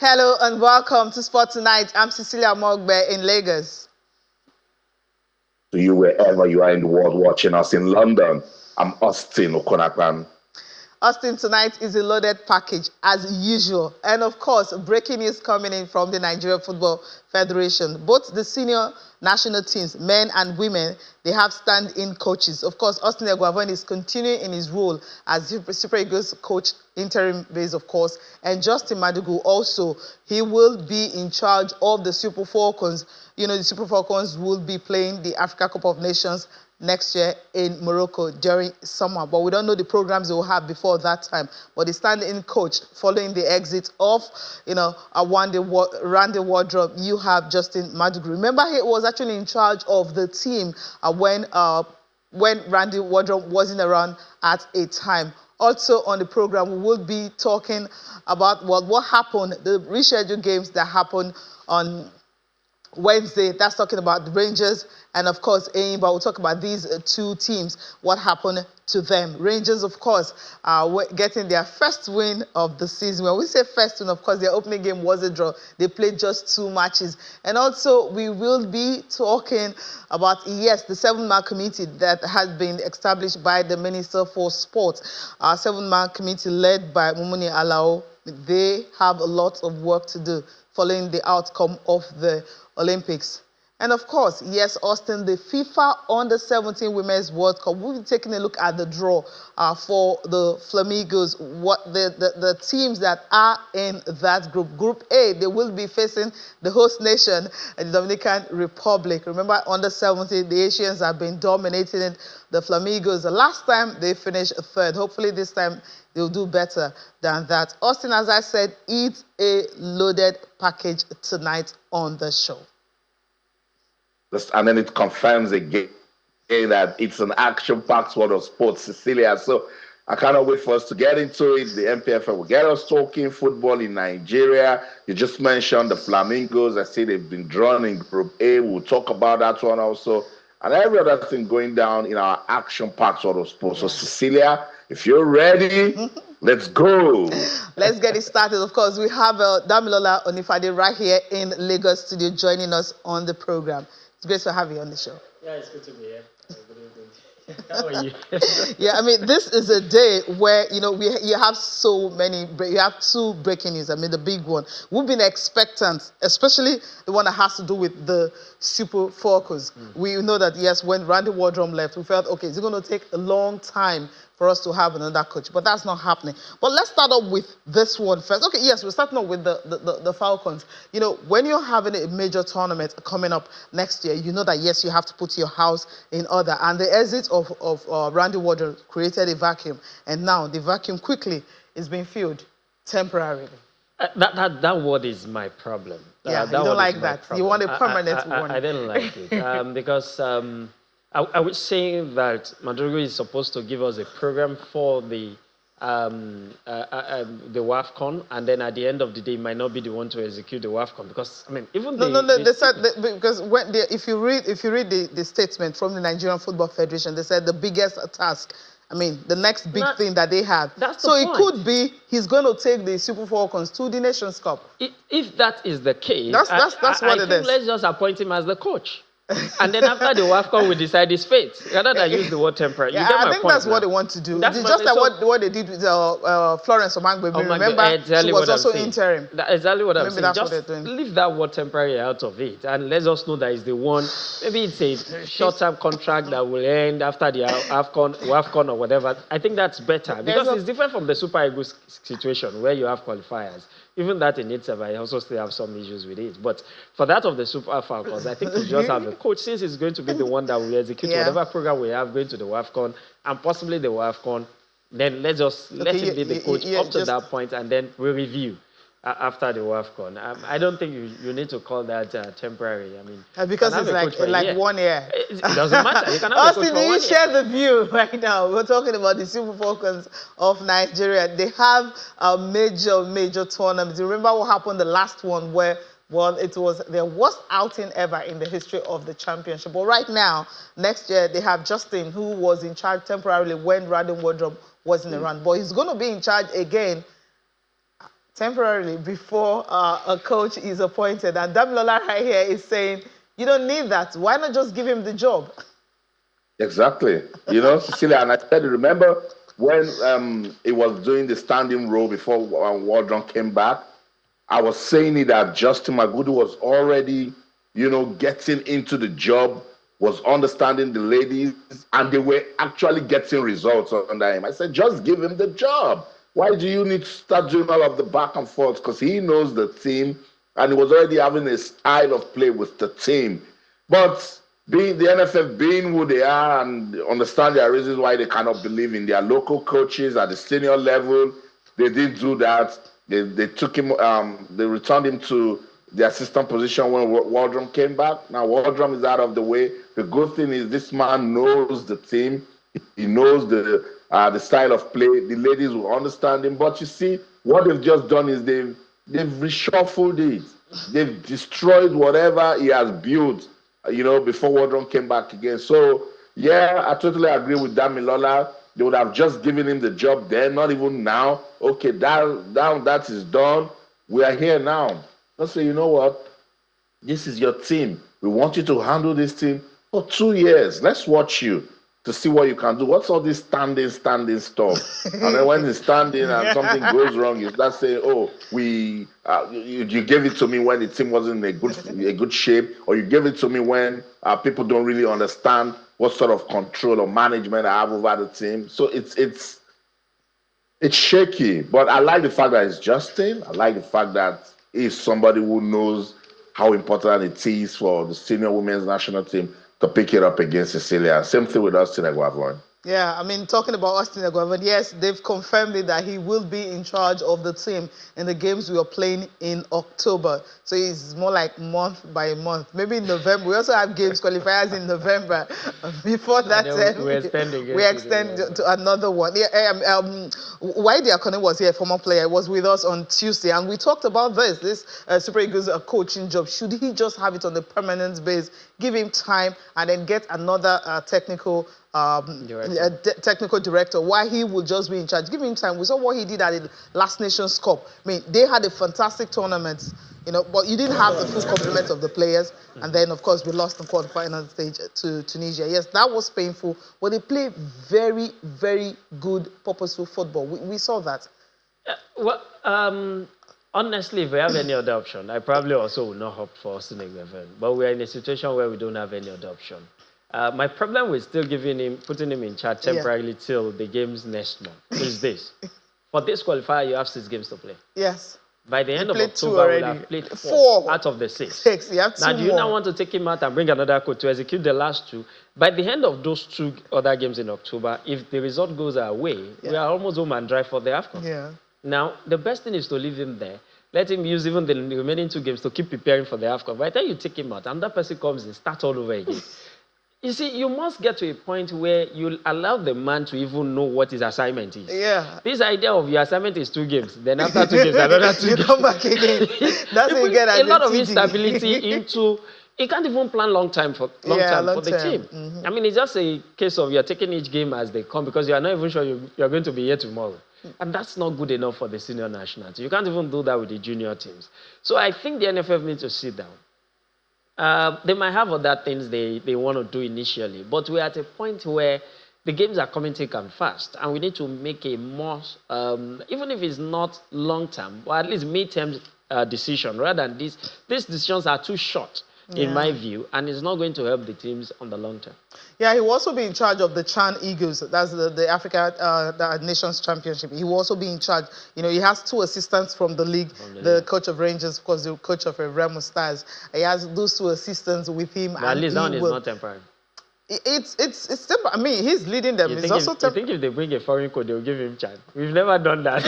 Hello and welcome to Sport Tonight. I'm Cecilia Mogbe in Lagos. To you wherever you are in the world watching us in London, I'm Austin Okonakwan. Austin, tonight is a loaded package as usual. And of course, breaking news coming in from the Nigeria Football Federation. Both the senior national teams, men and women, they have stand-in coaches. Of course, Austin Eguavoen is continuing in his role as Super Eagles coach, interim base, of course. And Justin Magudu also, he will be in charge of the Super Falcons. You know, the Super Falcons will be playing the Africa Cup of Nations next year in Morocco during summer, but we don't know the programs they will have before that time. But the stand-in coach, following the exit of, Randy Wardrobe, you have Justin Magudu. Remember, he was actually in charge of the team when Randy Wardrobe wasn't around at a time. Also on the program, we will be talking about what happened, the rescheduled games that happened on Wednesday. That's talking about the Rangers and, of course, But we'll talk about these two teams, what happened to them. Rangers, of course, are getting their first win of the season. When we say first win, of course, their opening game was a draw. They played just 2 matches. And also, we will be talking about, yes, the 7-man committee that has been established by the Minister for Sport. Our 7-man committee led by Mumuni Alao. They have a lot of work to do following the outcome of the Olympics. And of course, yes, Austin, the FIFA Under-17 Women's World Cup. We'll be taking a look at the draw for the Flamingos, what the teams that are in that group. Group A, they will be facing the host nation, the Dominican Republic. Remember, Under-17, the Asians have been dominating the Flamingos. The last time they finished third. Hopefully this time they'll do better than that. Austin, as I said, it's a loaded package tonight on the show. And then it confirms again that it's an action-packed world of sports, Cecilia. So I cannot wait for us to get into it. The NPFL will get us talking football in Nigeria. You just mentioned the Flamingos. I see they've been drawn in Group A. We'll talk about that one also. And every other thing going down in our action-packed world of sports. So Cecilia, if you're ready, let's go. Let's get it started. Of course, we have Damilola Onifade right here in Lagos studio joining us on the program. It's great to have you on the show. Yeah, it's good to be here. Good evening. How are you? Yeah, I mean, this is a day where, you have so many, you have 2 breaking news. I mean, the big one. We've been expectant, especially the one that has to do with the Super Falcons. We know that, yes, when Randy Wardrobe left, we felt, okay, it's going to take a long time for us to have another coach, but that's not happening. But let's start off with this one first. Okay, yes, we're starting off with the Falcons. You know, when you're having a major tournament coming up next year, you know that, yes, you have to put your house in order. And the exit of Randy Wardrobe created a vacuum, and now the vacuum quickly is being filled temporarily. That word is my problem. Yeah, you don't like that. You want a permanent one. I don't like it because I would say that Magudu is supposed to give us a program for the WAFCON, and then at the end of the day, might not be the one to execute the WAFCON, because I mean, even they said because if you read the statement from the Nigerian Football Federation, they said the biggest task. I mean, the next big thing that they have. So it could be he's going to take the Super Falcons to the Nations Cup. If that is the case, that's what it is. Let's just appoint him as the coach. And then after the WAFCON, we decide his fate, rather than use the word temporary. Yeah, I think that's what they want to do. It's just like what they did with Florence Omangbe. Remember, she was also interim. That's exactly what I'm saying. That's just what they're doing. Leave that word temporary out of it, and let's just know that it's the one. Maybe it's a short-term contract that will end after the WAFCON or whatever. I think that's better, because it's different from the Super Eagles situation where you have qualifiers. Even that in itself, I also still have some issues with it. But for that of the Super Falcons, I think we just have a coach, since he's going to be the one that will execute whatever program we have going to the WAFCON and possibly the WAFCON. Then let him be the coach up to that point, and then we'll review after the WAFCON. I don't think you need to call that temporary. I mean, because it's like 1 year. It doesn't matter. You can have Austin, do you share the view right now? We're talking about the Super Falcons of Nigeria. They have a major tournament. You remember what happened the last one where, well, it was their worst outing ever in the history of the championship. But right now, next year, they have Justin, who was in charge temporarily when Randy Wardrobe wasn't around. But he's going to be in charge again temporarily before a coach is appointed. And Damilola right here is saying, you don't need that. Why not just give him the job? Exactly. You know, Cecilia, and I said, remember when he was doing the standing role before Wardrum came back, I was saying it that Justin Magudu was already, you know, getting into the job, was understanding the ladies, and they were actually getting results under him. I said, just give him the job. Why do you need to start doing all of the back and forth? Because he knows the team, and he was already having a style of play with the team. But being the NFF being who they are and understand their reasons why they cannot believe in their local coaches at the senior level, they did do that. They took him, they returned him to the assistant position when Wardrum came back. Now Wardrum is out of the way. The good thing is this man knows the team. He knows the style of play. The ladies will understand him. But you see, what they've just done is they've reshuffled it. They've destroyed whatever he has built, you know, before Wardrum came back again. So, yeah, I totally agree with Damilola. They would have just given him the job then, not even now. Okay, that is done. We are here now. Let's say, you know what? This is your team. We want you to handle this team for 2 years. Let's watch you to see what you can do. What's all this standing stuff? And then when it's standing and something goes wrong, you start saying, "Oh, you gave it to me when the team wasn't in a good shape, or you gave it to me when people don't really understand what sort of control or management I have over the team." So it's shaky. But I like the fact that it's Justin. I like the fact that he's somebody who knows how important it is for the senior women's national team to pick it up against Cecilia. Same thing with Austin Eguavoen. Yeah, I mean, talking about Austin Eguavoen, yes, they've confirmed it that he will be in charge of the team in the games we are playing in October. So it's more like month by month. Maybe in November. We also have games qualifiers in November. Before that, we extend to another one. Yeah, Why Akone was here, former player, was with us on Tuesday, and we talked about this Super Eagles coaching job. Should he just have it on a permanent base, give him time, and then get another technical director, why he will just be in charge? Give him time. We saw what he did at the last Nations Cup. I mean, they had a fantastic tournament, you know, but you didn't have the full complement of the players. And then, of course, we lost the quarterfinal stage to Tunisia. Yes, that was painful, but they played very, very good, purposeful football. We saw that. Honestly, if we have any other option, I probably also will not opt for Austin Eguavoen. But we're in a situation where we don't have any other option. My problem with still putting him in charge temporarily till the games next month is this. For this qualifier, you have 6 games to play. Yes. By the end of October, we'll have played 4 out of the 6. You have 2 now, do you now want to take him out and bring another coach to execute the last 2? By the end of those 2 other games in October, if the result goes our way, we are almost home and dry for the AFCON. Yeah. Now, the best thing is to leave him there. Let him use even the remaining 2 games to keep preparing for the AFCON. By the time you take him out, another person comes in, start all over again. You see, you must get to a point where you allow the man to even know what his assignment is. Yeah. This idea of your assignment is 2 games, then after 2 games, another 2 games. You come back again. That's what you get a lot of instability into. You can't even plan long term for the team. Mm-hmm. I mean, it's just a case of you're taking each game as they come because you are not even sure you're going to be here tomorrow. And that's not good enough for the senior national team. You can't even do that with the junior teams. So I think the NFF needs to sit down. They might have other things they want to do initially, but we're at a point where the games are coming thick and fast, and we need to make a more, even if it's not long-term, or at least mid-term decision, rather than these decisions are too short, in my view, and it's not going to help the teams on the long term. Yeah, he will also be in charge of the Chan Eagles. That's the Africa Nations Championship. He will also be in charge. You know, he has 2 assistants from the league. The coach of Rangers, of course, the coach of Remo Stars. He has those 2 assistants with him. But at least that one is not temporary. It's still, I mean, he's leading them. You think if they bring a foreign coach, they'll give him chance? We've never done that.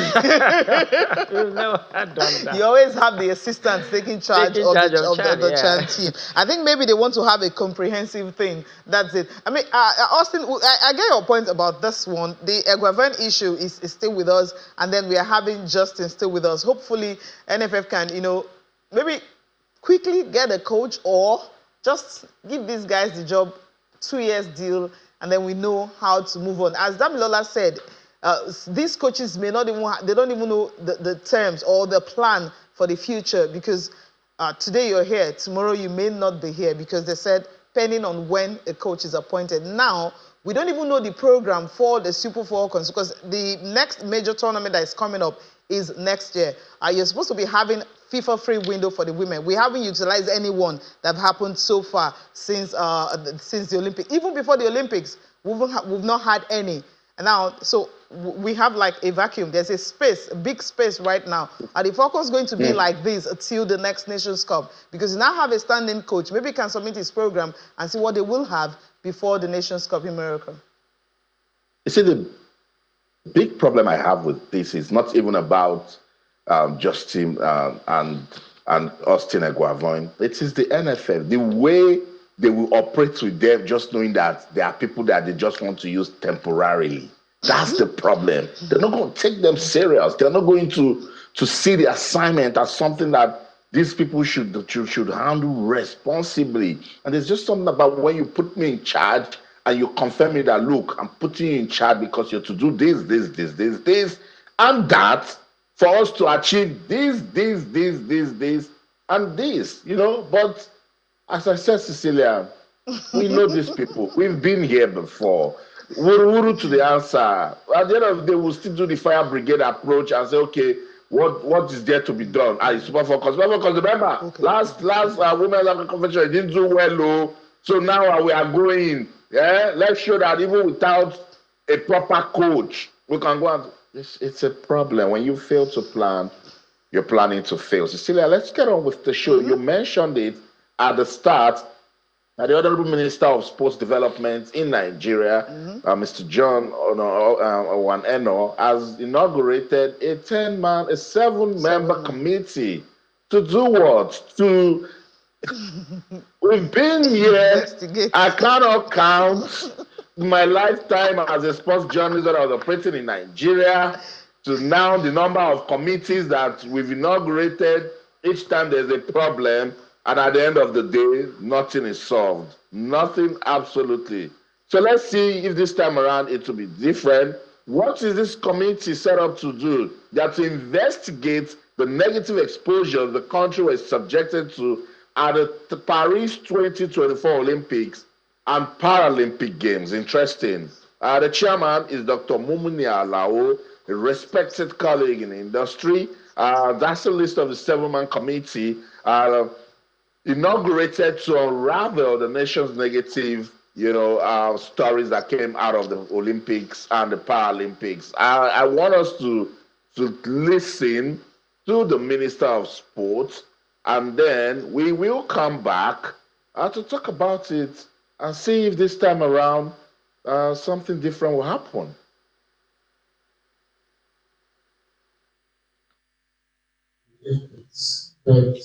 We've never done that. You always have the assistants taking charge of the Chan team. I think maybe they want to have a comprehensive thing. That's it. I mean, Austin, I get your point about this one. The Eguavoen issue is still with us, and then we are having Justin still with us. Hopefully, NFF can, you know, maybe quickly get a coach or just give these guys the job. 2 years deal, and then we know how to move on. As Damilola said, these coaches may not even they don't even know the terms or the plan for the future, because today you're here, tomorrow you may not be here, because they said depending on when a coach is appointed. Now, we don't even know the program for the Super Falcons, because the next major tournament that is coming up is next year. You're supposed to be having FIFA free window for the women. We haven't utilized any one that happened so far since the Olympics. Even before the Olympics, we've not had any. And now, so we have like a vacuum. There's a space, a big space right now. Are the Falcons going to be like this until the next Nations Cup? Because you now have a standing coach. Maybe he can submit his program and see what they will have before the Nations Cup in Morocco. You see, the big problem I have with this is not even about Justin and Austin Eguavoen. It is the NFL. The way they will operate with them, just knowing that there are people that they just want to use temporarily. That's the problem. They're not going to take them serious. They're not going to see the assignment as something that these people should handle responsibly. And there's just something about when you put me in charge and you confirm me that, look, I'm putting you in charge because you're to do this, and that for us to achieve this, and this, But as I said, Cecilia, we know these people. We've been here before. Wuru to the answer. At the end of the day, we'll still do the fire brigade approach and say, okay, what is there to be done? Super Falcons. Remember, okay. last Women's African Convention, it didn't do well, so now we are going. Yeah, let's show that even without a proper coach, we can go and. It's a problem. When you fail to plan, you're planning to fail. Cecilia, let's get on with the show. You mentioned it at the start. The Honorable Minister of Sports Development in Nigeria, Mr. John Owaneno, has inaugurated a 7-member committee to do what? We've been here. I cannot count my lifetime as a sports journalist that I was operating in Nigeria to now the number of committees that we've inaugurated. Each time there's a problem, and at the end of the day, nothing is solved. Nothing, absolutely. So let's see if this time around it will be different. What is this committee set up to do? That to investigate the negative exposure the country was subjected to at the Paris 2024 Olympics and Paralympic Games. Interesting. The chairman is Dr. Mumuni Alao, a respected colleague in the industry. That's the list of the 7-man committee inaugurated to unravel the nation's negative, stories that came out of the Olympics and the Paralympics. I want us to listen to the Minister of Sports, and then we will come back to talk about it and see if this time around something different will happen. But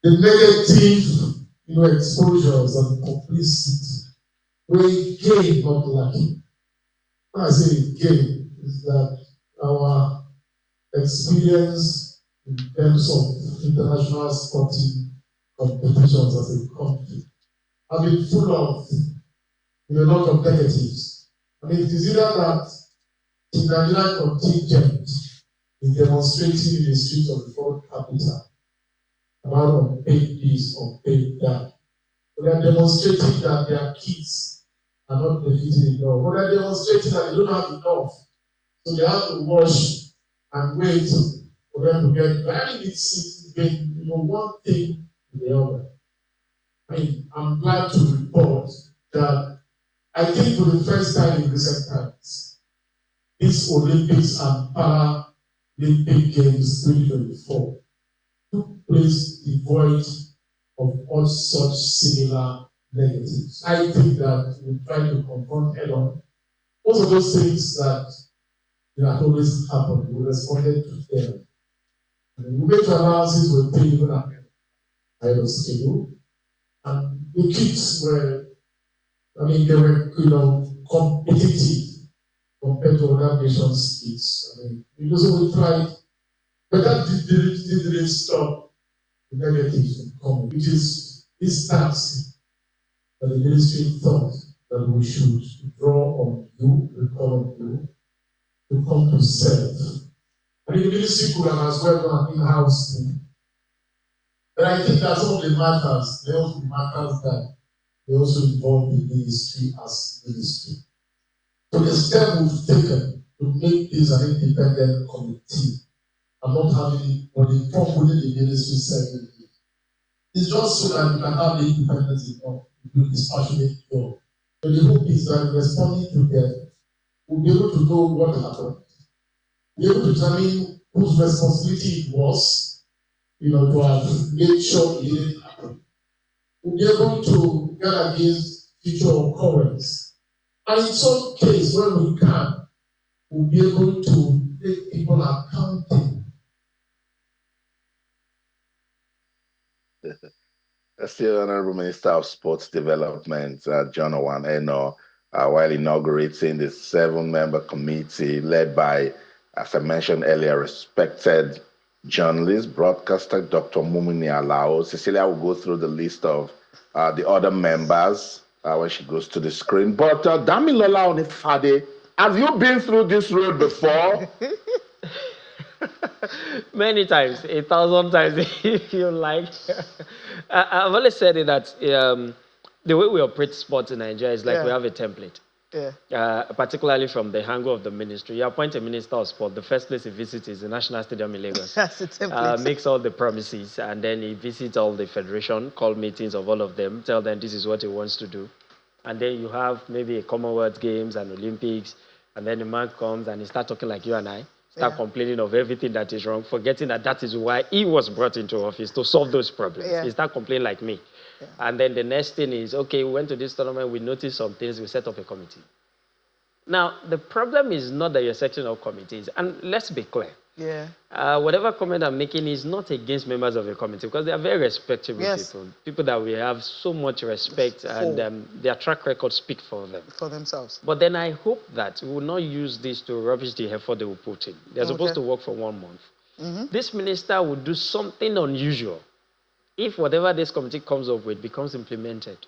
the negative, exposures and complicity, we gain not lacking. When I say gain, is that our experience in terms of international sporting competitions as a country have been full of a lot of negatives. I mean, it is either that the Nigerian contingent is demonstrating in the streets of the fourth capital about unpaid this, unpaid that. But they are demonstrating that their kids are not benefiting enough. But they are demonstrating that they don't have enough. So they have to wash and wait for them to get very big seats to get one thing to the other. I mean, I'm glad to report that I think for the first time in recent times, these Olympics and Paralympic Games 2024 took place devoid of all such similar negatives. I think that we try to confront head on most of those things that had always happened. We responded to them. And we made analysis with pay even ahead of schedule. And the kids were, they were, competitive compared to other nations' kids. Because we tried, but that didn't stop the negatives from coming, which is this task that the ministry thought that we should draw on you, recall on you, to come to serve. And the ministry could have as well done an in-house team. But I think that some of the matters, they also matters that they also involve the ministry as ministry. So the step we've taken to make this an independent committee and not having or the form within the ministry serving it. It's just so that you can have the independence enough to do this passionate job. So the hope is that responding to them, we'll be able to know what happened, be able to determine whose responsibility it was, to have made sure it didn't happen. We'll be able to guard against future occurrence. And in some case, when we can, we'll be able to take people accountable. Still Honorable Minister of Sports Development, John Owan Eno, while inaugurating the 7-member committee led by, as I mentioned earlier, respected journalist, broadcaster, Dr. Mumini Alao. Cecilia will go through the list of the other members when she goes to the screen. But Damilola Onifade, have you been through this road before? Many times, 1,000 times if you like. I've always said it that the way we operate sports in Nigeria is like we have a template. Particularly from the angle of the ministry. You appoint a minister of sport, the first place he visits is the National Stadium in Lagos. That's the template. Makes all the promises, and then he visits all the federation, call meetings of all of them, tell them this is what he wants to do. And then you have maybe a Commonwealth Games and Olympics, and then the man comes and he starts talking like you and I, complaining of everything that is wrong, forgetting that that is why he was brought into office, to solve those problems. He start complaining like me. And then the next thing is, okay, we went to this tournament, we noticed some things, we set up a committee. Now, the problem is not that you're setting up committees, and let's be clear. Whatever comment I'm making is not against members of the committee, because they are very respectable people that we have so much respect, and their track record speak for them. For themselves. But then I hope that we will not use this to rubbish the effort they will put in. They're supposed to work for 1 month. This minister will do something unusual if whatever this committee comes up with becomes implemented,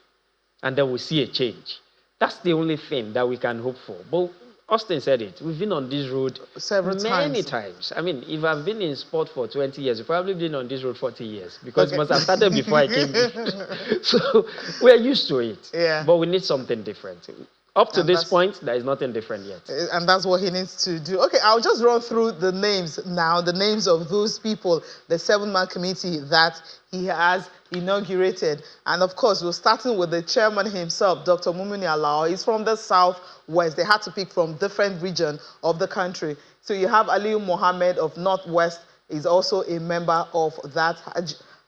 and then we'll see a change. That's the only thing that we can hope for. But Austin said it. We've been on this road many times. I mean, if I've been in sport for 20 years, I've probably been on this road 40 years, because it must have started before I came in. So we're used to it. But we need something different. Up to this point, there is nothing different yet. And that's what he needs to do. Okay, I'll just run through the names now, the names of those people, the 7-man committee that he has inaugurated. And of course, we're starting with the chairman himself, Dr. Mumini Alao. He's from the Southwest. They had to pick from different regions of the country. So you have Aliyu Mohammed of Northwest, is also a member of that.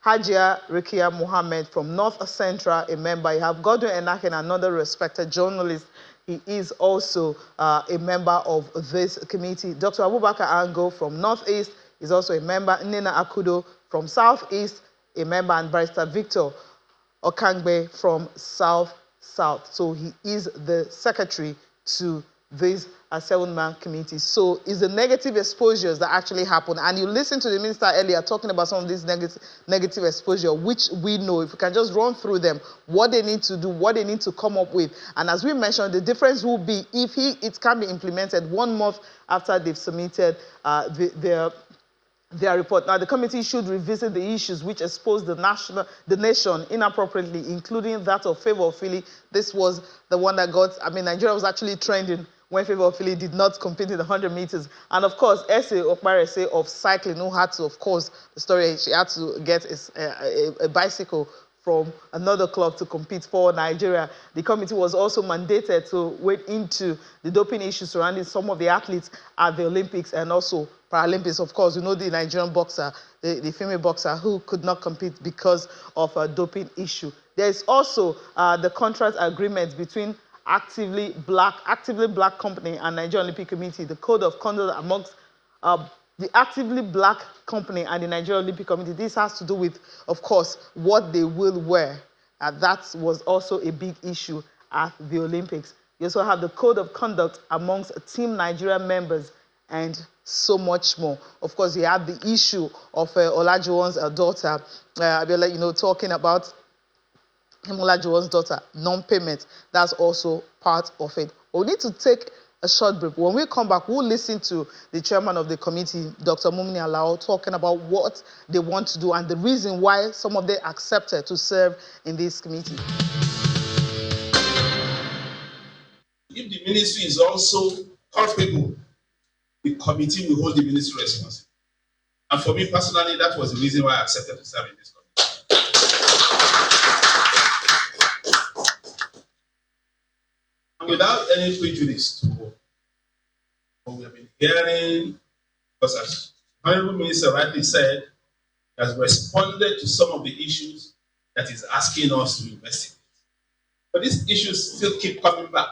Hajia Rikia Mohammed from North Central, a member. You have Godwin Enaken, another respected journalist. He is also a member of this committee. Dr. Abubakar Ango from Northeast is also a member. Nina Akudo from Southeast, a member. And Barrister Victor Okangbe from South. So he is the secretary to this 7-man committee. So it's the negative exposures that actually happen. And you listened to the minister earlier talking about some of these negative exposure, which we know, if we can just run through them, what they need to do, what they need to come up with. And as we mentioned, the difference will be if it can be implemented 1 month after they've submitted their report. Now, the committee should revisit the issues which exposed the nation inappropriately, including that of Favour Ofili. This was the one that Nigeria was actually trending when Favour Ofili did not compete in the 100 meters. And of course, Ese Okparese of cycling, who had to, of course, the story, she had to get a bicycle from another club to compete for Nigeria. The committee was also mandated to wade into the doping issues surrounding some of the athletes at the Olympics and also Paralympics. Of course, you know the Nigerian boxer, the female boxer who could not compete because of a doping issue. There is also the contract agreement between Actively Black Company and Nigerian Olympic Committee, the code of conduct amongst the Actively Black Company and the Nigerian Olympic Committee. This has to do with, of course, what they will wear. That was also a big issue at the Olympics. You also have the code of conduct amongst Team Nigeria members and so much more. Of course, you have the issue of Olajuwon's daughter, Abiola, talking about Olajuwon's daughter, non-payment. That's also part of it. We need to take a short break. When we come back, we'll listen to the chairman of the committee, Dr. Mumini Alao, talking about what they want to do and the reason why some of them accepted to serve in this committee. If the ministry is also comfortable, the committee will hold the ministry responsible. And for me personally, that was the reason why I accepted to serve in this committee. And without any prejudice to what we have been hearing, because as Honorable Minister rightly said, he has responded to some of the issues that he's asking us to investigate. But these issues still keep coming back,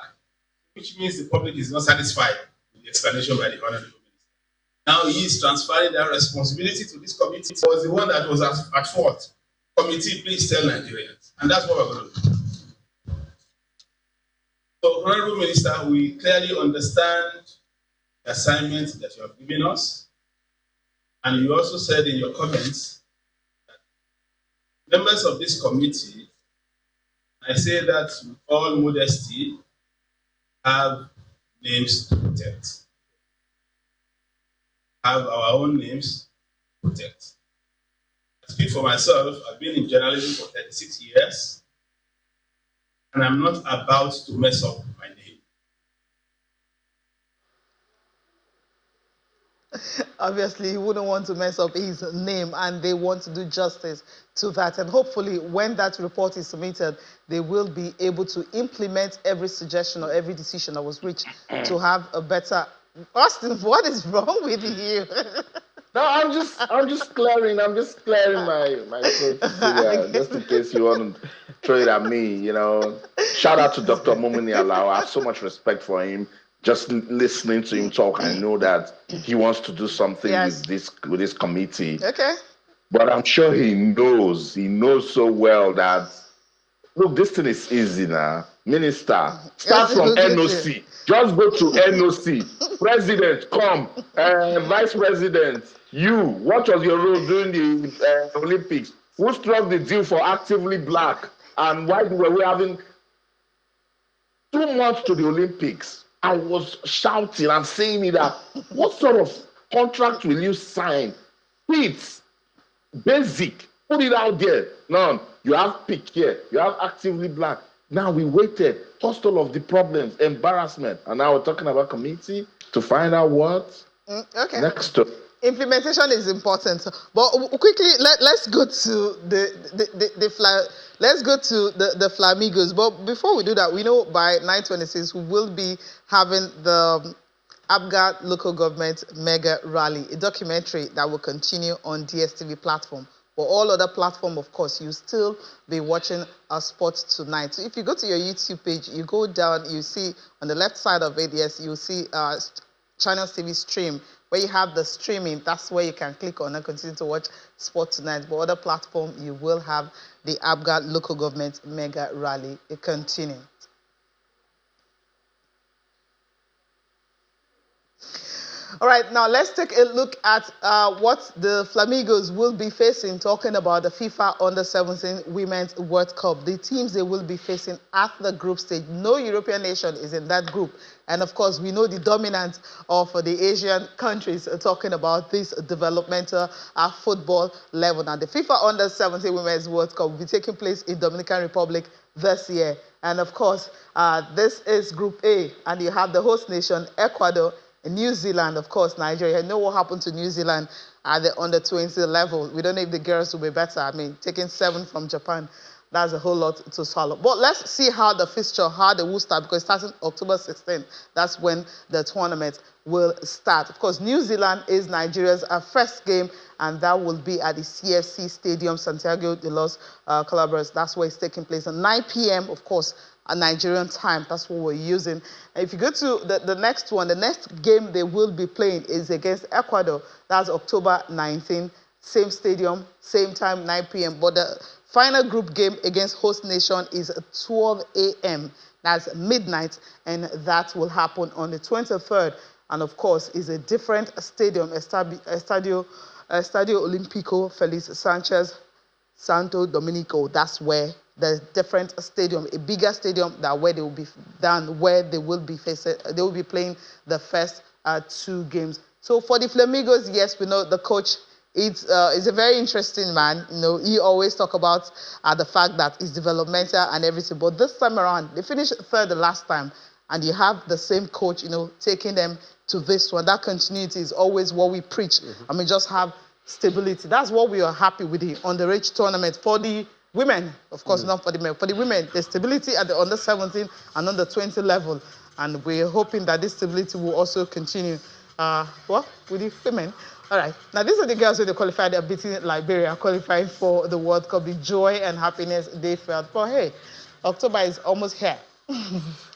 which means the public is not satisfied with the explanation by the Honorable Minister. Now he is transferring that responsibility to this committee. It was the one that was at fault. Committee, please tell Nigerians. And that's what we're going to do. So, Honorable Minister, we clearly understand the assignment that you have given us. And you also said in your comments that members of this committee, I say that with all modesty, have names to protect. Have our own names to protect. I speak for myself. I've been in journalism for 36 years, and I'm not about to mess up my name. Obviously, he wouldn't want to mess up his name, and they want to do justice to that. And hopefully, when that report is submitted, they will be able to implement every suggestion or every decision that was reached to have a better... Austin, what is wrong with you? No, I'm just clearing my throat, Okay. just in case you want to throw it at me, you know. Shout out to Dr. Mumini Alao. I have so much respect for him. Just listening to him talk, I know that he wants to do something with this committee. Okay. But I'm sure he knows so well that, look, this thing is easy now. Minister, start from NOC. Just go to NOC. President, come. Vice President, you. What was your role during the Olympics? Who struck the deal for Actively Black? And why were we having 2 months to the Olympics? I was shouting and saying it that, what sort of contract will you sign? It's basic. Put it out there. None. You have PIC here. You have Actively Black. Now we waited, caused all of the problems, embarrassment. And now we're talking about committee to find out what? Okay. Next step. Implementation is important, but quickly let's go to the Flamingos. But before we do that, we know by 9/26 we will be having the ABGA local government mega rally, a documentary that will continue on DSTV platform. For all other platform, of course, you still be watching our Sports Tonight. So if you go to your YouTube page, you go down, you see on the left side of it, yes, you'll see Channels TV stream, where you have the streaming. That's where you can click on and continue to watch Sports Tonight. But other platform, you will have the ABGA local government mega rally. It continues. All right, now let's take a look at what the Flamingos will be facing, talking about the FIFA Under-17 Women's World Cup. The teams they will be facing at the group stage. No European nation is in that group. And of course, we know the dominance of the Asian countries talking about this developmental football level. Now, the FIFA Under-17 Women's World Cup will be taking place in Dominican Republic this year. And of course, this is Group A, and you have the host nation, Ecuador, New Zealand, of course, Nigeria. You know what happened to New Zealand at the under-20 level. We don't know if the girls will be better. I mean, taking 7 from Japan, that's a whole lot to swallow. But let's see how the fixture, how they will start, because starting October 16th, that's when the tournament will start. Of course, New Zealand is Nigeria's first game, and that will be at the CFC Stadium, Santiago de los Calabaras. That's where it's taking place at 9 p.m., of course, at Nigerian time. That's what we're using. And if you go to the next one, the next game they will be playing is against Ecuador. That's October 19th. Same stadium, same time, 9 p.m. But the final group game against host nation is 12 a.m. That's midnight, and that will happen on the 23rd. And of course, is a different stadium, Estadio Olimpico Feliz Sanchez Santo Dominico. That's where the different stadium, a bigger stadium that where they will be done, where they will be facing, they will be playing the first 2 games. So for the Flamingos, yes, we know the coach. It's a very interesting man. You know, he always talk about the fact that he's developmental and everything. But this time around, they finished third the last time, and you have the same coach, you know, taking them to this one. That continuity is always what we preach. I mean, just have stability. That's what we are happy with the underage tournament. For the women, of course, not for the men. For the women, the stability at the under 17 and under 20 level. And we're hoping that this stability will also continue. With the women. All right. Now, these are the girls who they qualified. They're beating Liberia, qualifying for the World Cup. The joy and happiness they felt. But hey, October is almost here.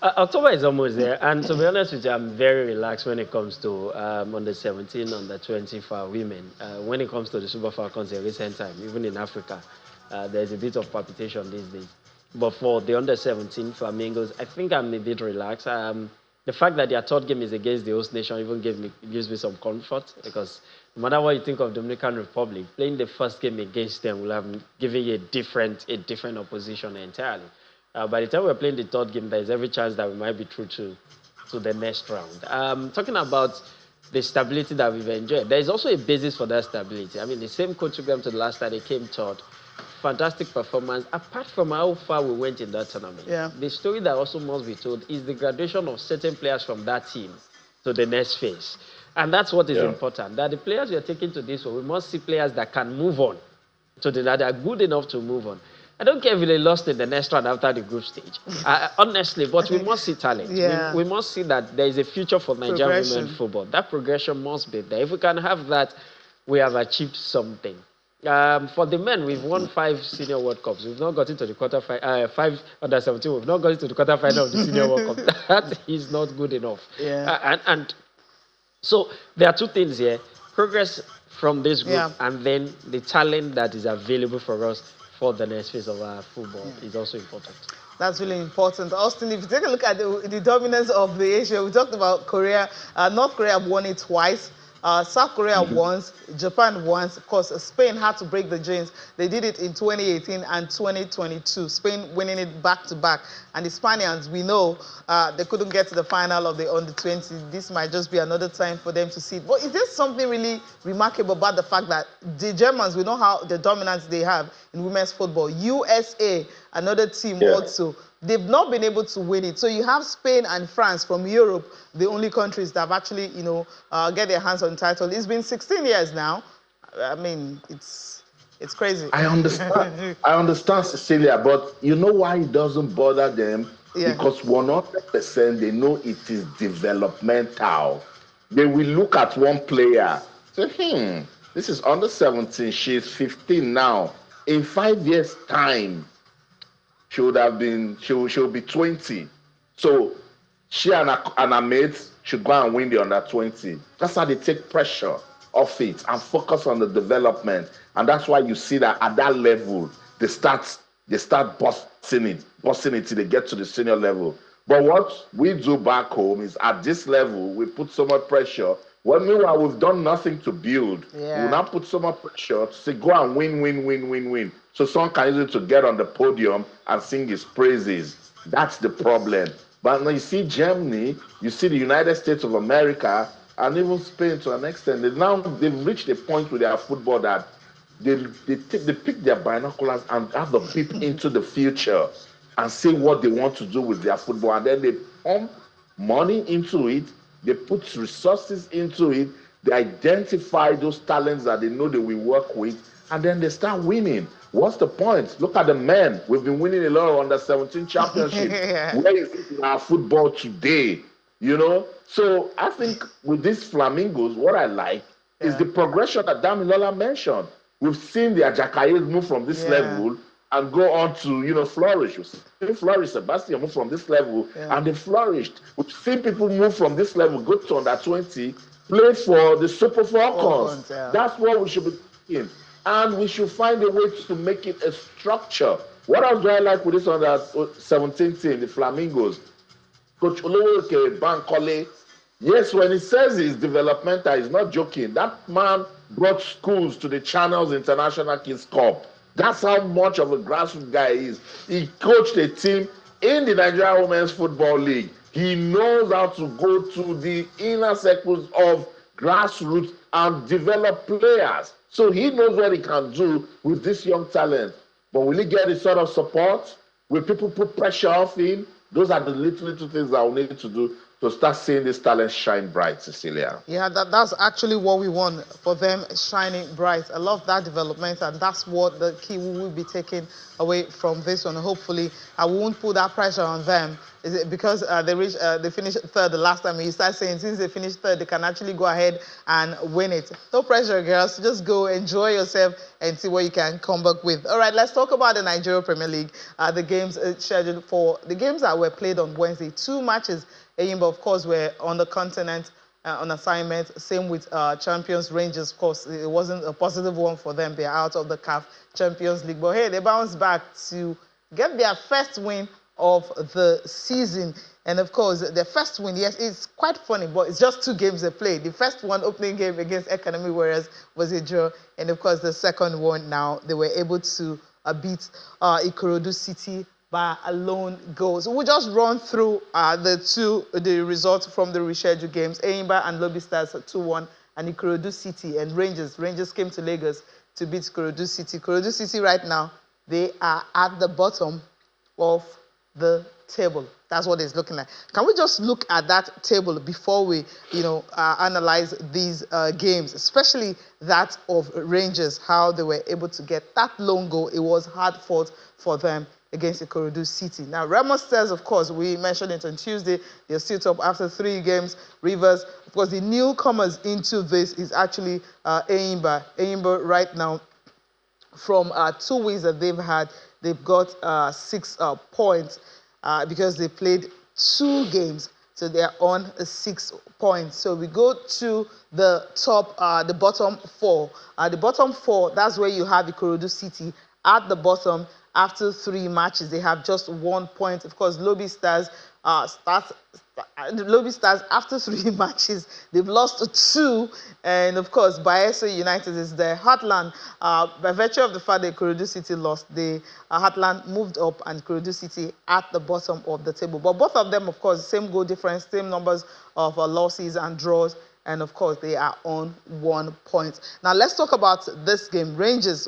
October is almost there, and to be honest with you, I'm very relaxed when it comes to under 17, under 20 for women. When it comes to the Super Falcons in recent time, even in Africa, there's a bit of palpitation these days. But for the under 17 Flamingos, I think I'm a bit relaxed. The fact that their third game is against the host nation even gives me some comfort, because no matter what you think of Dominican Republic, playing the first game against them will have given you a different opposition entirely. By the time we're playing the third game, there's every chance that we might be through to the next round. Talking about the stability that we've enjoyed, there is also a basis for that stability. I mean, the same coach who came to the last time, they came third. Fantastic performance. Apart from how far we went in that tournament, the story that also must be told is the graduation of certain players from that team to the next phase. And that's what is important, that the players we are taking to this one, we must see players that can move on, that are good enough to move on. I don't care if they lost in the next round after the group stage, honestly, but we must see talent. We must see that there is a future for Nigerian women football. That progression must be there. If we can have that, we have achieved something. For the men, we've won 5 senior World Cups. We've not got into the quarterfinal. 5 under 17. We've not got into the quarterfinal of the senior World Cup. That is not good enough. And so there are 2 things here: progress from this group, and then the talent that is available for us for the next phase of our football is also important. That's really important. Austin, if you take a look at the dominance of the Asia, we talked about Korea. North Korea won it twice. South Korea once, Japan once. Of course, Spain had to break the jinx. They did it in 2018 and 2022. Spain winning it back-to-back. And the Spaniards, we know they couldn't get to the final of the under-20. This might just be another time for them to see it. But is there something really remarkable about the fact that the Germans, we know how the dominance they have in women's football. USA, another team also, they've not been able to win it. So you have Spain and France from Europe, the only countries that have actually, get their hands on the title. It's been 16 years now. I mean, it's crazy. I understand. I understand, Cecilia, but you know why it doesn't bother them? Because 100% they know it is developmental. They will look at one player, say, this is under 17, she's 15 now. In 5 years' time, she'll be 20. So she and her mates should go and win the under 20. That's how they take pressure off it and focus on the development. And that's why you see that at that level, they start busting it till they get to the senior level. But what we do back home is at this level, we put so much pressure. Well, meanwhile, we've done nothing to build. We now put so much pressure to say, go and win. So someone can use it to get on the podium and sing his praises. That's the problem. But when you see Germany, you see the United States of America, and even Spain to an extent, they've reached a point with their football that they pick their binoculars and have to peep into the future and see what they want to do with their football. And then they pump money into it. They put resources into it. They identify those talents that they know they will work with, and then they start winning. What's the point? Look at the men. We've been winning a lot of under-17 championships. Where is it in our football today? So I think with these Flamingos, what I like is the progression that Damilola mentioned. We've seen the Ajakayes move from this level and go on to, flourish. We've seen flourish. Sebastian move from this level and they flourished. We've seen people move from this level, go to under 20, play for the Super Falcons. That's what we should be doing. And we should find a way to make it a structure. What else do I like with this under 17 team, the Flamingos? Coach Olowoke Bankole, yes, when he says he's developmental, he's not joking. That man brought schools to the Channels International Kids Cup. That's how much of a grassroots guy he is. He coached a team in the Nigerian Women's Football League. He knows how to go to the inner circles of grassroots and develop players. So he knows what he can do with this young talent. But will he get the sort of support? Will people put pressure off him? Those are the little things that we need to do to start seeing this talent shine bright, Cecilia. Yeah, that's actually what we want for them, shining bright. I love that development, and that's what the key we will be taking away from this one. Hopefully, I won't put that pressure on them. Is it because they finished third the last time? You start saying since they finished third, they can actually go ahead and win it. No pressure, girls. Just go enjoy yourself and see what you can come back with. All right, let's talk about the Nigeria Premier League. The games scheduled for the games that were played on Wednesday. 2 matches. Eyimba, of course, were on the continent on assignment. Same with Champions Rangers. Of course, it wasn't a positive one for them. They're out of the CAF Champions League. But hey, they bounced back to get their first win of the season. And of course, their first win, yes, it's quite funny, but it's just 2 games they played. The first one, opening game against Academy Warriors, was a draw. And of course, the second one now, they were able to beat Ikorodu City by a lone goal. So we'll just run through the results from the rescheduled games. Eyimba and Lobby Stars 2-1, and Ikorodu City and Rangers. Rangers came to Lagos to beat Ikorodu City. Ikorodu City right now, they are at the bottom of the table. That's what it's looking like. Can we just look at that table before we, analyze these games, especially that of Rangers, how they were able to get that lone goal. It was hard fought for them against Ikorodu City. Now, Remo Stars, of course, we mentioned it on Tuesday. They're still top after 3 games. Rivers, of course, the newcomers into this is actually Eyimba. Eyimba right now, from 2 wins that they've had, they've got 6 points because they played 2 games. So they're on 6 points. So we go to the top, the bottom 4. The bottom 4, that's where you have Ikorodu City at the bottom. After 3 matches, they have just 1 point. Of course, Lobby Stars after 3 matches, they've lost 2. And of course, Bayelsa United is their heartland. By virtue of the fact that Ikorodu City lost, the heartland moved up, and Ikorodu City at the bottom of the table. But both of them, of course, same goal difference, same numbers of losses and draws. And of course, they are on 1 point. Now, let's talk about this game. Rangers,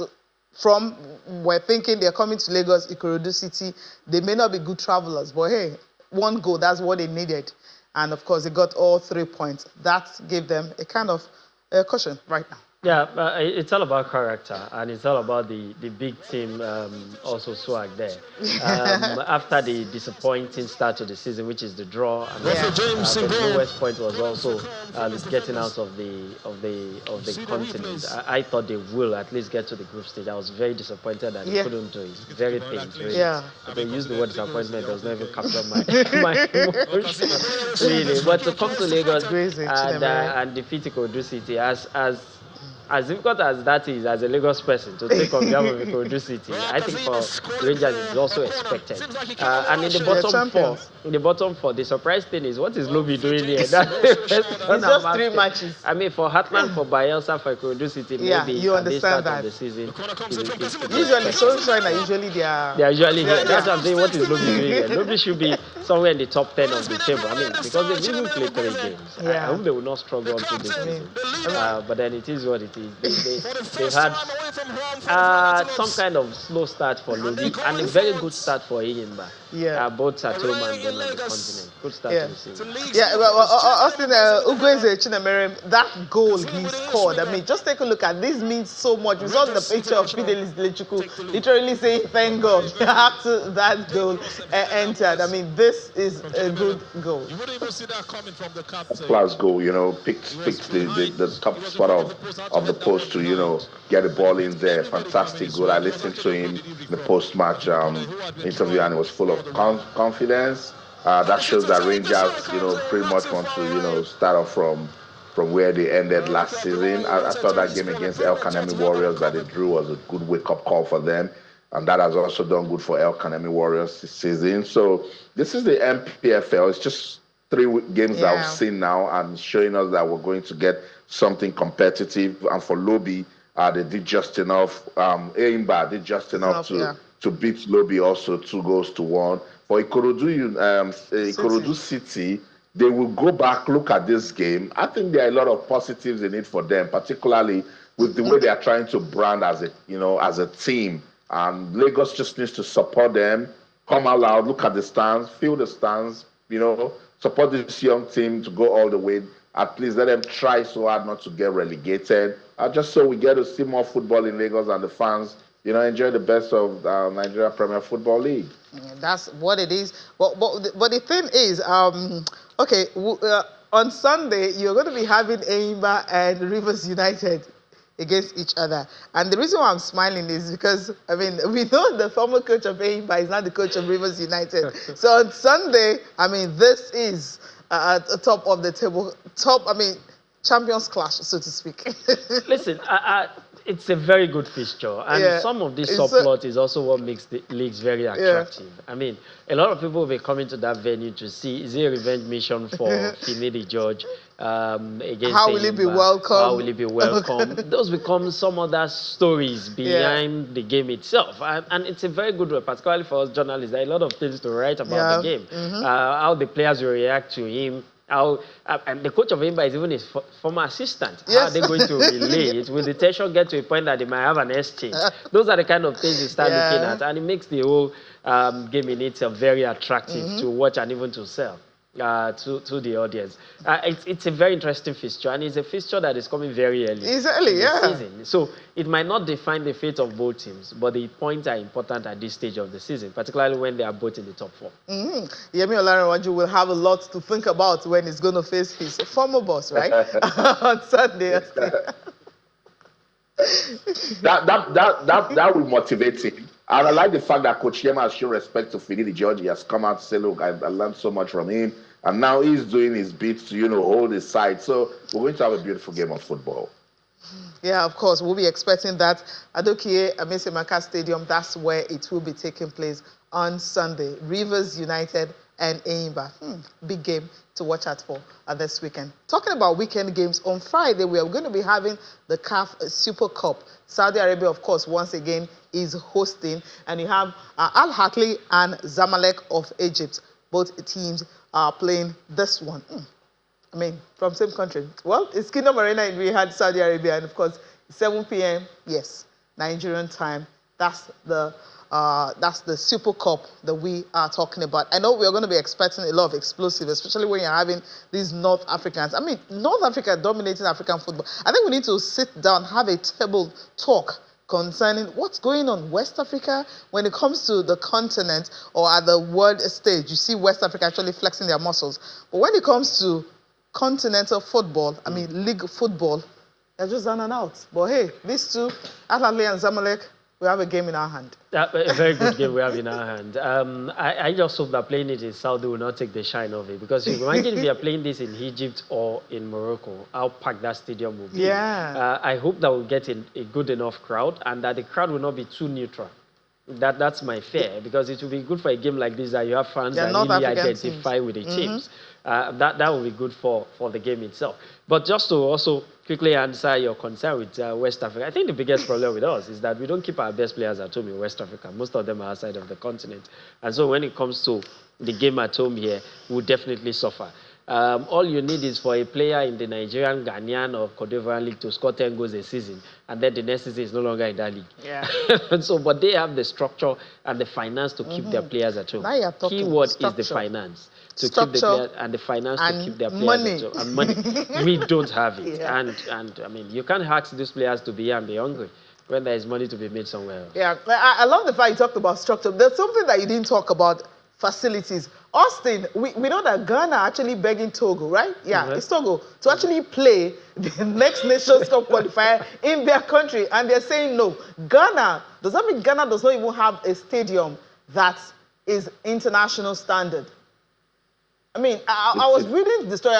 we're thinking they're coming to Lagos, Ikorodu City. They may not be good travelers, but hey, 1 goal, that's what they needed. And of course, they got all 3 points. That gave them a kind of cushion right now. Yeah, it's all about character, and it's all about the big team also swag there. After the disappointing start to the season, which is the draw, and the lowest point was also getting out of the continent. I thought they will at least get to the group stage. I was very disappointed that they couldn't do it. Very painful. Really. Yeah. They used the word disappointment. It was never captured my emotion. Really, but to come to Lagos and defeat Ikorodu City as difficult as that is, as a Lagos person, to take on behalf of Ikorodu City, I think for Rangers it's also expected. And in the bottom four, the surprise thing is, what is Lobby doing here? It's just 3 matches. I mean, for Heartland, for Bayelsa, for Ikorodu City, maybe you understand that. Of the season. Usually, Sunshine are usually they are usually here. That's what I'm saying. What is Lobby doing here? Lobby should be somewhere in the top 10 of the table. I mean, because they've even played 3 games. I hope they will not struggle until this season. But then it is what it is. They've had some kind of slow start for Lobby and a very good start for Eyimba. Both at home and then on the continent. Good start to the season. Austin Ugweze Chinemerem, that goal he scored, I mean, just take a look at this, means so much. We saw the picture of Fidelis Lechuku literally saying thank God after that goal entered. I mean, this is a good goal. You wouldn't even see that coming from the captain. Class goal, picked the top spot of the post to, get the ball in there. Fantastic goal. I listened to him in the post-match interview, and it was full of confidence. That shows that Rangers, pretty much want to, start off from where they ended last season. I thought that game against El Kanemi Warriors that they drew was a good wake-up call for them. And that has also done good for El Kanemi Warriors this season. So this is the NPFL. It's just 3 games that we've seen now, and showing us that we're going to get something competitive. And for Lobby, They did just enough. Eimba did just enough to beat Lobby also 2-1. For Ikorodu City, they will go back, look at this game. I think there are a lot of positives in it for them, particularly with the way they are trying to brand as a team. And Lagos just needs to support them, come out loud, look at the stands, feel the stands, support this young team to go all the way. At least let them try so hard not to get relegated. Just so we get to see more football in Lagos and the fans, enjoy the best of Nigeria Premier Football League. That's what it is. But the thing is, okay, on Sunday, you're going to be having Eimba and Rivers United against each other. And the reason why I'm smiling is because, we know the former coach of Eimba is not the coach of Rivers United. So on Sunday, this is top of the table, champions clash, so to speak. Listen, it's a very good fixture, and some of this subplot is also what makes the leagues very attractive. A lot of people will be coming to that venue to see, is it a revenge mission for Finidi George against How will he be welcome? How will he be welcome? Those become some other stories behind the game itself, and it's a very good one, particularly for us journalists. There are a lot of things to write about the game, how the players will react to him. And the coach of Eimba is even his former assistant. How are they going to relay it? Will the tension get to a point that they might have an exchange? Those are the kind of things you start looking at, and it makes the whole game in itself very attractive to watch and even to sell to the audience. It's a very interesting fixture, and it's a fixture that is coming very early. It's early, in the season. So it might not define the fate of both teams, but the points are important at this stage of the season, particularly when they are both in the top 4. Yemi Olarenwaju will have a lot to think about when he's going to face his former boss, right? On Sunday. that will motivate him. And I like the fact that Coach Yema has shown respect to Finidi George. He has come out to say, look, I learned so much from him. And now he's doing his bit to, hold his side. So we're going to have a beautiful game of football. Yeah, of course. We'll be expecting that. Adokie Amesemaka Stadium, that's where it will be taking place on Sunday. Rivers United and Eimba. Big game to watch out for this weekend. Talking about weekend games, on Friday, we are going to be having the CAF Super Cup. Saudi Arabia, of course, once again, is hosting. And you have Al Ahly and Zamalek of Egypt. Both teams are playing this one. From same country. Well, it's Kingdom Arena in Riyadh, Saudi Arabia. And, of course, 7 p.m., yes, Nigerian time. That's the Super Cup that we are talking about. I know we're going to be expecting a lot of explosive, especially when you're having these North Africans. North Africa dominating African football. I think we need to sit down, have a table talk concerning what's going on in West Africa when it comes to the continent or at the world stage. You see West Africa actually flexing their muscles. But when it comes to continental football, league football, they're just down and out. But hey, these two, Al Ahly and Zamalek, we have a game in our hand. A very good game we have in our hand. I just hope that playing it in Saudi will not take the shine of it. Because you imagine if you are playing this in Egypt or in Morocco, how packed that stadium will be. Yeah. I hope that we'll get a good enough crowd and that the crowd will not be too neutral. That's my fear, because it will be good for a game like this that you have fans that really identify with the teams. That will be good for the game itself. But just to also quickly answer your concern with West Africa, I think the biggest problem with us is that we don't keep our best players at home in West Africa. Most of them are outside of the continent. And so when it comes to the game at home here, we'll definitely suffer. All you need is for a player in the Nigerian, Ghanaian, or Cote d'Ivoire league to score 10 goals a season, and then the next season is no longer in that league. Yeah. But they have the structure and the finance to keep their players at home. Now you're talking. Key word is the finance. To keep the players and the finance to keep their players at home. And money. We don't have it. Yeah. And you can't ask these players to be here and be hungry when there is money to be made somewhere else. Yeah, I love the fact you talked about structure. There's something that you didn't talk about. Facilities. Austin, we know that Ghana are actually begging Togo, right? Yeah, it's Togo to actually play the next Nations Cup qualifier in their country, and they're saying no. Ghana, does that mean Ghana does not even have a stadium that is international standard? I was reading the story.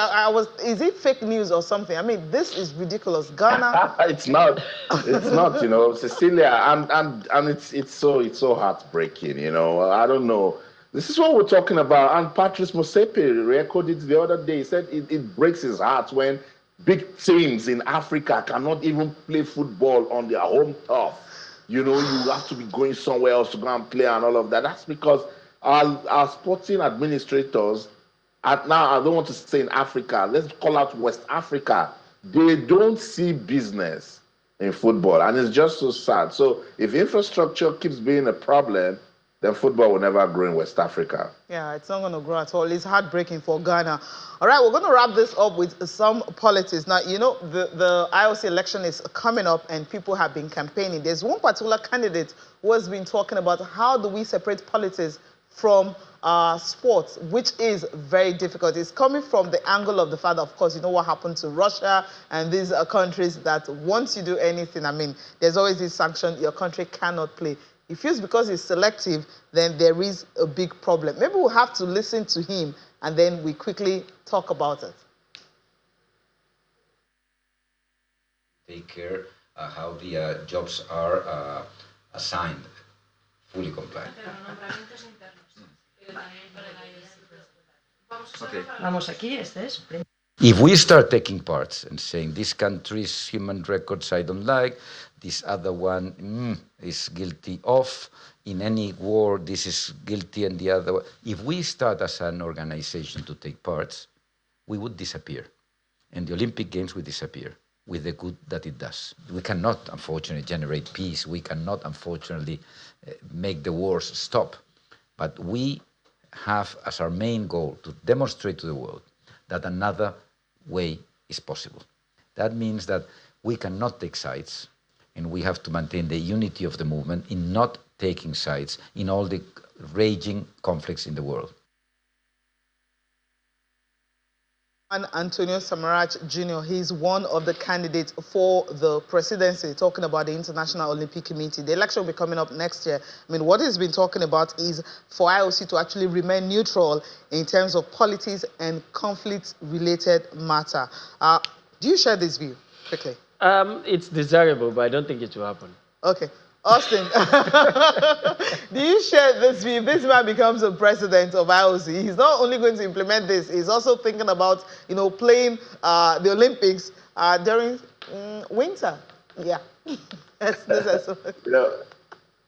Is it fake news or something? This is ridiculous. Ghana. It's not, Cecilia, and it's so heartbreaking. I don't know. This is what we're talking about. And Patrice Motsepe recorded the other day. He said it breaks his heart when Big teams in Africa cannot even play football on their home turf. You know, you have to be going somewhere else to go and play and all of that. That's because our sporting administrators, now I don't want to say in Africa, let's call out West Africa, they don't see business in football. And it's just so sad. So if infrastructure keeps being a problem, then football will never grow in West Africa. Yeah, it's not going to grow at all. It's heartbreaking for Ghana. All right, we're going to wrap this up with some politics. Now, you know, the IOC election is coming up and people have been campaigning. There's one particular candidate who has been talking about how do we separate politics from sports, which is very difficult. It's coming from the angle of the fact, of course, you know what happened to Russia and these countries that once you do anything, I mean, there's always this sanction, your country cannot play. He feels because he's selective, then there is a big problem. Maybe we'll have to listen to him and then we quickly talk about it. Take care how the jobs are assigned, fully compliant. Okay. If we start taking parts and saying this country's human records I don't like, this other one is guilty of, in any war this is guilty and the other one, if we start as an organization to take parts, we would disappear. And the Olympic Games would disappear with the good that it does. We cannot, unfortunately, generate peace. We cannot, unfortunately, make the wars stop. But we have as our main goal to demonstrate to the world that another way is possible. That means that we cannot take sides, and we have to maintain the unity of the movement in not taking sides in all the raging conflicts in the world. And Antonio Samaranch Jr., he's one of the candidates for the presidency, talking about the International Olympic Committee. The election will be coming up next year. I mean, what he's been talking about is for IOC to actually remain neutral in terms of politics and conflict-related matter. Do you share this view, quickly? It's desirable, but I don't think it will happen. Okay. Austin, do you share this view? If this man becomes a president of IOC, he's not only going to implement this, he's also thinking about, you know, playing the Olympics during winter. Yeah. You know,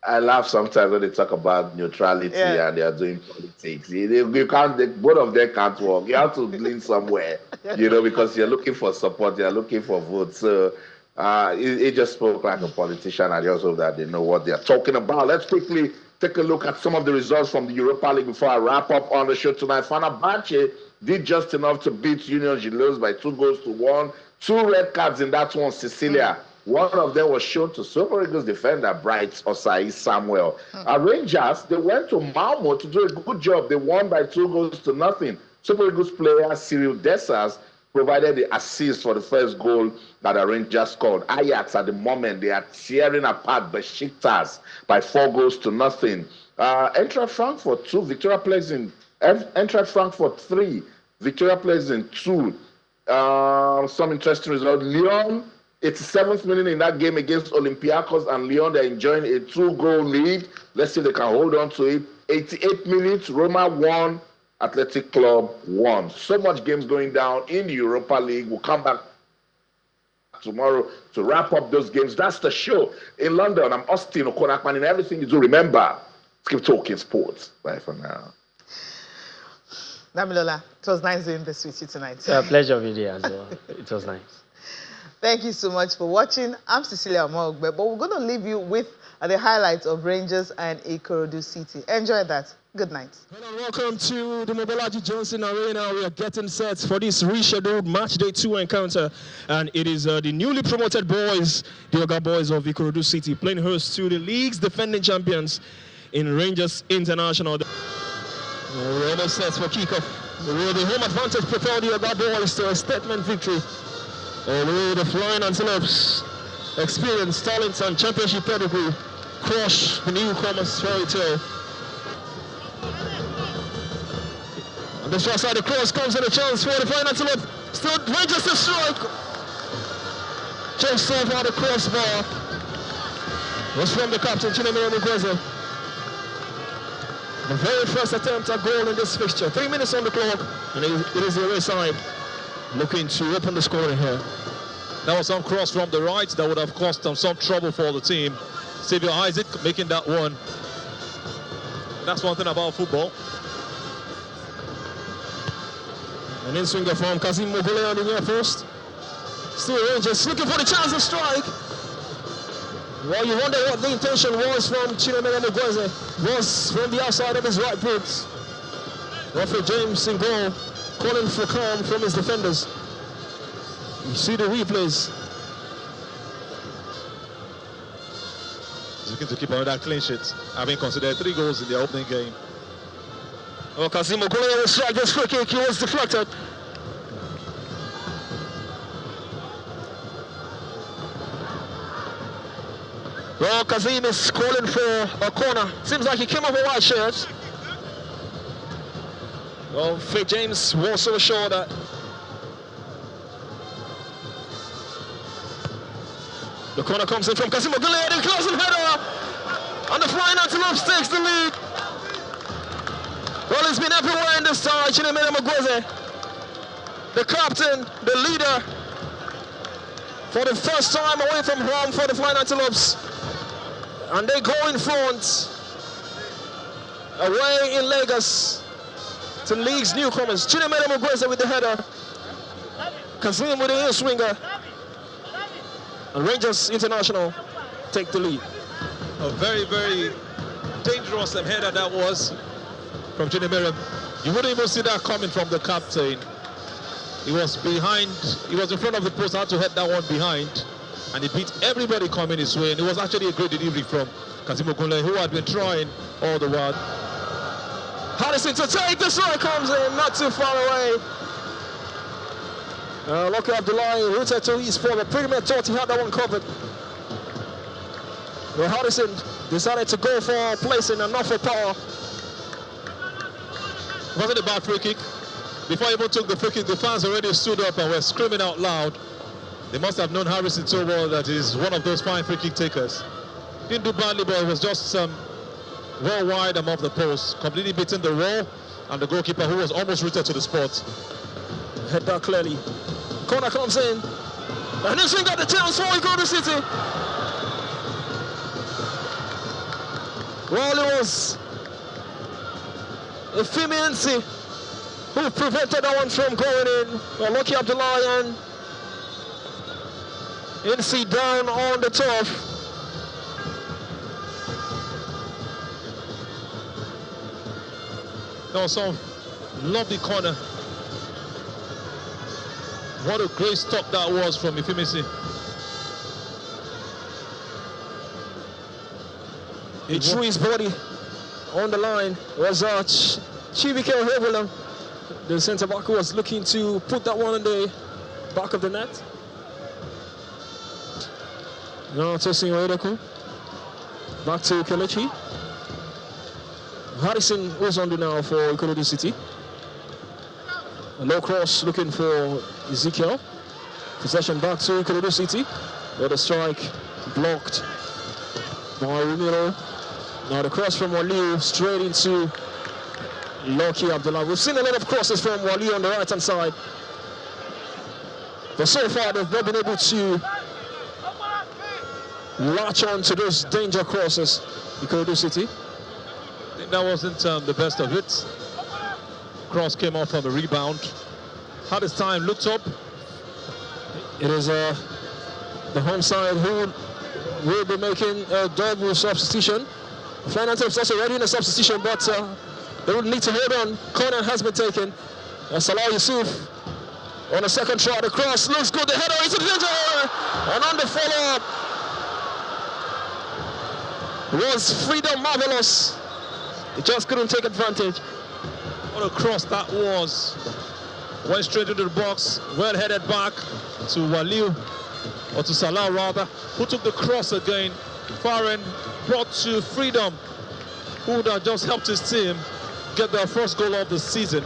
I laugh sometimes when they talk about neutrality and they are doing politics. You can't, both of them can't work. You have to lean somewhere, you know, because you're looking for support, you're looking for votes. So it just spoke like a politician. I just hope that they know what they're talking about. Let's quickly take a look at some of the results from the Europa League before I wrap up on the show tonight. Fenerbahce did just enough to beat Union Gilos by 2-1. 2 red cards in that one, Cecilia. One of them was shown to Super Eagles defender Bright Osai Samuel. Rangers, they went to Malmo to do a good job. They won by 2-0. Super Eagles player Cyril Dessers provided the assist for the first goal that the Rangers scored. Ajax, at the moment, they are tearing apart Besiktas by 4-0. Eintracht Frankfurt 2, Victoria Pleasant. Eintracht Frankfurt 3, Victoria Pleasant 2. Some interesting results. Lyon, 87th minute in that game against Olympiacos, and Lyon, they're enjoying a 2-goal lead. Let's see if they can hold on to it. 88 minutes, Roma 1, Athletic Club 1. So much games going down in the Europa League. We'll come back tomorrow to wrap up those games. That's the show. In London, I'm Austin Okonakman, and everything you do, remember, let's keep talking sports. Bye for now. Damilola, it was nice doing this with you tonight. It's a pleasure with you as well. It was nice. Thank you so much for watching. I'm Cecilia Omogbe, but we're going to leave you with the highlights of Rangers and Ikorodu City. Enjoy that. Good night. Hello and welcome to the Mobolaji Johnson Arena. We are getting set for this rescheduled match day 2 encounter, and it is the newly promoted boys, the Oga boys of Ikorodu City, playing host to the league's defending champions in Rangers International. We're almost set for kickoff. With the home advantage propel the Oga boys to a statement victory. With the Flying Antelopes, experience, talent, and championship pedigree crush the newcomers' fairy tale. On this far side, the cross comes in a chance for the Flying Antelope. Still Rangers to strike. Just off out the crossbar. Was from the captain, Chinemere Mugweze. The very first attempt at goal in this fixture. 3 minutes on the clock, and it is the away side. looking to open the scoring here. That was some cross from the right that would have caused them some trouble for the team. Xavier Isaac making that one. That's one thing about football. An in-swinger from Kazim Mogule on the near post. Still Rangers looking for the chance to strike. Well, you wonder what the intention was from Chinemere Mugweze. Was from the outside of his right foot. Referee James in goal, calling for calm from his defenders. You see the replays. He's looking to keep another clean sheet, having considered 3 goals in the opening game. Well, Kazim Mogule will strike this free kick. He was deflected. Well, Kazim is calling for a corner. Seems like he came off a white shirt. Well, Fake James was so sure that. The corner comes in from Kazim Mogule, and closing header. And the flying Antelopes takes the lead. Well, it's been everywhere in this tie. Chinemere Mugweze, the captain, the leader, for the first time away from home for the Flying Antelopes. And they go in front, away in Lagos, to league's newcomers. Chinemere Mugweze with the header, Kazim with the in-swinger, and Rangers International take the lead. A very, very dangerous header that was from Chinemere. You wouldn't even see that coming from the captain. He was behind, he was in front of the post, had to head that one behind. And he beat everybody coming his way. And it was actually a great delivery from Kazim Mogule, who had been trying all the while. Harrison to take this one, comes in, not too far away. Lucky Abdullahi rooted to his forward. Pretty much thought he had that one covered. Well, Harrison decided to go for placing and not for power. It wasn't a bad free kick. Before he even took the free kick, the fans already stood up and were screaming out loud. They must have known Harrison so well that he's one of those fine free kick takers. Didn't do badly, but it was just well wide and off the post, completely beating the wall and the goalkeeper, who was almost rooted to the spot. Head that clearly. Corner comes in. And this thing got the chance for Ikorodu City. Well, it was Efimiensi who prevented that one from going in. Well, Lucky Abdullahi and Insi down on the turf. That was some lovely corner. What a great stop that was from Ifemisi. He threw his body on the line. Was Chibike Hevelam, the centre back, who was looking to put that one in the back of the net. Now tossing Oedeko. Back to Kelechi. Harrison was on the now for Ikorodu City. A low cross looking for Ezekiel. Possession back to Ikorodu City. But a strike blocked by Rumiro. Now the cross from Waliu straight into Lucky Abdullah. We've seen a lot of crosses from Waliu on the right hand side. But so far they've not been able to latch on to those danger crosses. Ikorodu City. I think that wasn't the best of it. Cross came off on the rebound. Had his time, looked up. It is the home side who will be making a double substitution. Flying Antelopes also ready in a substitution, but they would need to hold on. Corner has been taken. Salah Yusuf on a second try. The cross looks good. The header into the danger area. And on the follow-up was Freedom marvelous. He just couldn't take advantage. What a cross that was. Went straight into the box, well headed back to Waliu, or to Salah rather, who took the cross again. Far end, brought to Freedom, who would have just helped his team get their first goal of the season.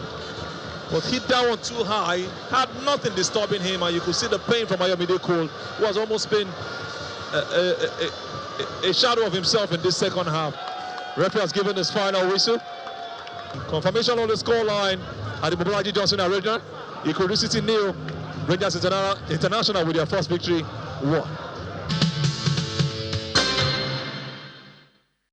But hit that one too high, had nothing disturbing him, and you could see the pain from Ayomide Cole, who has almost been a shadow of himself in this second half. Referee has given his final whistle. Confirmation on the scoreline at the Mobolaji Johnson Arena. Ikorodu City 0, Rangers International with their first victory, 1.